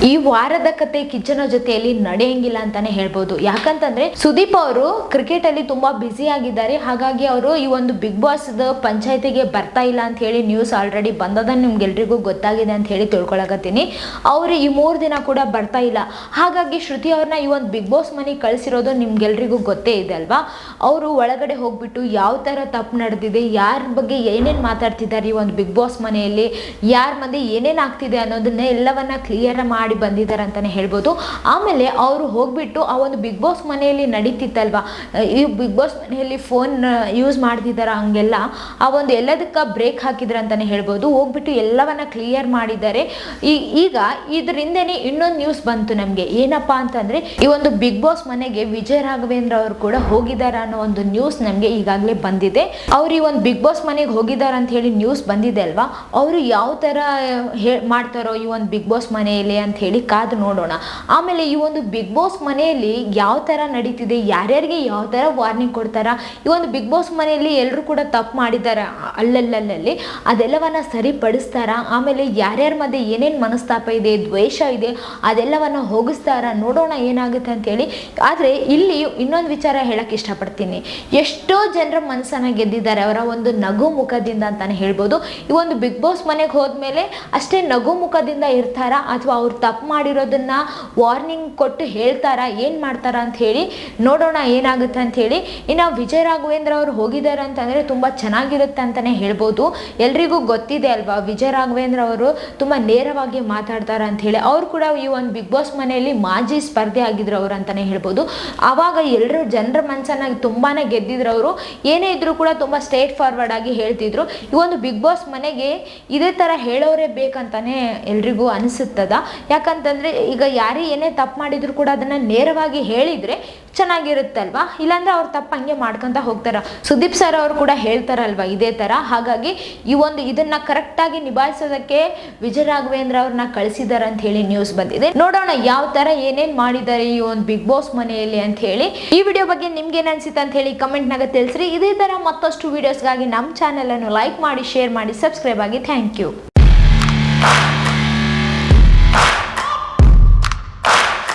ಈ ವಾರದ ಕತೆ ಕಿಚ್ಚನ ಜೊತೆಯಲ್ಲಿ ನಡೆಯಂಗಿಲ್ಲ ಅಂತಾನೆ ಹೇಳ್ಬೋದು. ಯಾಕಂತಂದ್ರೆ ಸುದೀಪ್ ಅವರು ಕ್ರಿಕೆಟ್ ಅಲ್ಲಿ ತುಂಬಾ ಬ್ಯುಸಿ ಆಗಿದ್ದಾರೆ. ಹಾಗಾಗಿ ಅವರು ಈ ಒಂದು ಬಿಗ್ ಬಾಸ್ ಪಂಚಾಯತಿಗೆ ಬರ್ತಾ ಇಲ್ಲ ಅಂತ ಹೇಳಿ ನ್ಯೂಸ್ ಆಲ್ರೆಡಿ ಬಂದದ, ನಿಮ್ಗೆಲ್ರಿಗೂ ಗೊತ್ತಾಗಿದೆ ಅಂತ ಹೇಳಿ ತಿಳ್ಕೊಳಕತ್ತೀನಿ. ಅವರು ಈ 3 ದಿನ ಕೂಡ ಬರ್ತಾ ಇಲ್ಲ. ಹಾಗಾಗಿ ಶ್ರುತಿ ಅವ್ರನ್ನ ಈ ಒಂದು ಬಿಗ್ ಬಾಸ್ ಮನೆಗೆ ಕಳಿಸಿರೋದು ನಿಮ್ಗೆಲ್ರಿಗೂ ಗೊತ್ತೇ ಇದೆ ಅಲ್ವಾ. ಅವರು ಒಳಗಡೆ ಹೋಗ್ಬಿಟ್ಟು ಯಾವ ತರ ತಪ್ಪು ನಡೆದಿದೆ, ಯಾರ ಬಗ್ಗೆ ಏನೇನ್ ಮಾತಾಡ್ತಿದ್ದಾರೆ ಈ ಒಂದು ಬಿಗ್ ಬಾಸ್ ಮನೆಯಲ್ಲಿ, ಯಾರ ಮಂದಿ ಏನೇನ್ ಆಗ್ತಿದೆ ಅನ್ನೋದನ್ನ ಎಲ್ಲವನ್ನ ಕ್ಲಿಯರ್ ಮಾಡಿ ಬಂದಿದ್ದಾರೆ ಅಂತಾನೆ ಹೇಳ್ಬೋದು. ಆಮೇಲೆ ಅವರು ಹೋಗ್ಬಿಟ್ಟು ಆ ಒಂದು ಬಿಗ್ ಬಾಸ್ ಮನೆಯಲ್ಲಿ ನಡೀತಿತ್ತಲ್ವಾ, ಈ ಬಿಗ್ ಬಾಸ್ ಮನೆಯಲ್ಲಿ ಫೋನ್ ಯೂಸ್ ಮಾಡ್ತಿದ್ದಾರ, ಹಂಗೆಲ್ಲ ಆ ಒಂದು ಎಲ್ಲದಕ್ಕ ಬ್ರೇಕ್ ಹಾಕಿದ್ರ ಅಂತಾನೆ ಹೇಳ್ಬೋದು. ಹೋಗ್ಬಿಟ್ಟು ಎಲ್ಲವನ್ನ ಕ್ಲಿಯರ್ ಮಾಡಿದ್ದಾರೆ. ಈಗ ಇದರಿಂದನೇ ಇನ್ನೊಂದು ನ್ಯೂಸ್ ಬಂತು ನಮ್ಗೆ. ಏನಪ್ಪಾ ಅಂತಂದ್ರೆ ಈ ಒಂದು ಬಿಗ್ ಬಾಸ್ ಮನೆಗೆ ವಿಜಯ ರಾಘವೇಂದ್ರ ಅವರು ಕೂಡ ಹೋಗಿದ್ದಾರೆ ಅನ್ನೋ ಒಂದು ನ್ಯೂಸ್ ನಮ್ಗೆ ಈಗಾಗಲೇ ಬಂದಿದೆ. ಅವ್ರು ಈ ಒಂದು ಬಿಗ್ ಬಾಸ್ ಮನೆಗೆ ಹೋಗಿದ್ದಾರೆ ಅಂತ ಹೇಳಿ ನ್ಯೂಸ್ ಬಂದಿದೆ ಅಲ್ವಾ. ಅವರು ಯಾವ ತರ ಮಾಡ್ತಾರೋ ಈ ಒಂದು ಬಿಗ್ ಬಾಸ್ ಮನೆಯಲ್ಲಿ ಅಂತ ಹೇಳಿ ಕಾದು ನೋಡೋಣ. ಆಮೇಲೆ ಈ ಒಂದು ಬಿಗ್ ಬಾಸ್ ಮನೆಯಲ್ಲಿ ಯಾವ ತರ ನಡೀತಿದೆ, ಯಾರ್ಯಾರಿಗೆ ಯಾವ ತರ ವಾರ್ನಿಂಗ್ ಕೊಡ್ತಾರ, ಈ ಒಂದು ಬಿಗ್ ಬಾಸ್ ಮನೆಯಲ್ಲಿ ಎಲ್ಲರೂ ಕೂಡ ತಪ್ಪು ಮಾಡಿದಾರ ಅಲ್ಲಲ್ಲಿ ಅದೆಲ್ಲವನ್ನ ಸರಿಪಡಿಸ್ತಾರ. ಆಮೇಲೆ ಯಾರ್ಯಾರ ಮಧ್ಯೆ ಏನೇನು ಮನಸ್ತಾಪ ಇದೆ, ದ್ವೇಷ ಇದೆ, ಅದೆಲ್ಲವನ್ನ ಹೋಗಿಸ್ತಾರ. ನೋಡೋಣ ಏನಾಗುತ್ತೆ ಅಂತ ಹೇಳಿ. ಆದ್ರೆ ಇಲ್ಲಿ ಇನ್ನೊಂದು ವಿಚಾರ ಹೇಳಕ್ ಇಷ್ಟಪಡ್ತೀನಿ. ಎಷ್ಟೋ ಜನರ ಮನಸ್ಸನ್ನ ಗೆದ್ದಿದ್ದಾರೆ ಅವರ ಒಂದು ನಗು ಮುಖದಿಂದ ಅಂತಾನೆ ಹೇಳ್ಬೋದು. ಈ ಒಂದು ಬಿಗ್ ಬಾಸ್ ಮನೆಗೆ ಹೋದ್ಮೇಲೆ ಅಷ್ಟೇ ನಗು ಮುಖದಿಂದ ಇರ್ತಾರ, ಅಥವಾ ಅವ್ರು ತಪ್ಪು ಮಾಡಿರೋದನ್ನ ವಾರ್ನಿಂಗ್ ಕೊಟ್ಟು ಹೇಳ್ತಾರ, ಏನ್ ಮಾಡ್ತಾರ ಅಂತ ಹೇಳಿ ನೋಡೋಣ ಏನಾಗುತ್ತೆ ಅಂತ ಹೇಳಿ. ಇನ್ನು ವಿಜಯ ರಾಘವೇಂದ್ರ ಅವರು ಹೋಗಿದ್ದಾರೆ ಅಂತಂದ್ರೆ ತುಂಬಾ ಚೆನ್ನಾಗಿರುತ್ತೆ ಅಂತಾನೆ ಹೇಳ್ಬೋದು. ಎಲ್ರಿಗೂ ಗೊತ್ತಿದೆ ಅಲ್ವಾ, ವಿಜಯ ರಾಘವೇಂದ್ರ ಅವರು ತುಂಬಾ ನೇರವಾಗಿ ಮಾತಾಡ್ತಾರ ಅಂತ ಹೇಳಿ. ಅವ್ರು ಕೂಡ ಈ ಒಂದು ಬಿಗ್ ಬಾಸ್ ಮನೆಯಲ್ಲಿ ಮಾಜಿ ಸ್ಪರ್ಧೆ ಆಗಿದ್ರು ಅವ್ರು ಅಂತಾನೆ ಹೇಳ್ಬೋದು. ಆವಾಗ ಎಲ್ಲರೂ ಜನರ ಮನಸ್ಸನ್ನ ತುಂಬಾನೇ ಗೆದ್ದಿದ್ರು. ಅವರು ಏನೇ ಇದ್ರು ಕೂಡ ತುಂಬಾ ಸ್ಟ್ರೇಟ್ ಫಾರ್ವರ್ಡ್ ಆಗಿ ಹೇಳ್ತಿದ್ರು. ಈ ಒಂದು ಬಿಗ್ ಬಾಸ್ ಮನೆಗೆ ಇದೇ ತರ ಹೇಳೋರೇ ಬೇಕಂತಾನೆ ಎಲ್ರಿಗೂ ಅನಿಸುತ್ತದ. ಯಾಕಂತಂದ್ರೆ ಈಗ ಯಾರೇ ಏನೇ ತಪ್ಪು ಮಾಡಿದ್ರು ಕೂಡ ಅದನ್ನ ನೇರವಾಗಿ ಹೇಳಿದ್ರೆ ಚೆನ್ನಾಗಿರುತ್ತಲ್ವಾ. ಇಲ್ಲಾಂದ್ರೆ ಅವ್ರು ತಪ್ಪು ಹಂಗೆ ಮಾಡ್ಕೊಂತ ಹೋಗ್ತಾರ. ಸುದೀಪ್ ಸರ್ ಅವರು ಕೂಡ ಹೇಳ್ತಾರಲ್ವಾ ಇದೇ ತರ. ಹಾಗಾಗಿ ಈ ಒಂದು ಇದನ್ನ ಕರೆಕ್ಟ್ ಆಗಿ ನಿಭಾಯಿಸೋದಕ್ಕೆ ವಿಜಯ ರಾಘವೇಂದ್ರ ಅವ್ರನ್ನ ಕಳಿಸಿದಾರೆ ಅಂತ ಹೇಳಿ ನ್ಯೂಸ್ ಬಂದಿದೆ. ನೋಡೋಣ ಯಾವ ತರ ಏನೇನ್ ಮಾಡಿದ್ದಾರೆ ಈ ಒಂದು ಬಿಗ್ ಬಾಸ್ ಮನೆಯಲ್ಲಿ ಅಂತ ಹೇಳಿ. ಈ ವಿಡಿಯೋ ಬಗ್ಗೆ ನಿಮ್ಗೆ ಏನ್ ಅನ್ಸಿತ್ತು ಅಂತ ಹೇಳಿ ಕಮೆಂಟ್ ನಾಗ ತಿಳಿಸ್ರಿ. ಇದೇ ತರ ಮತ್ತಷ್ಟು ವಿಡಿಯೋಸ್ಗಾಗಿ ನಮ್ಮ ಚಾನೆಲ್ ಅನ್ನು ಲೈಕ್ ಮಾಡಿ, ಶೇರ್ ಮಾಡಿ, ಸಬ್ಸ್ಕ್ರೈಬ್ ಆಗಿ. Thank you.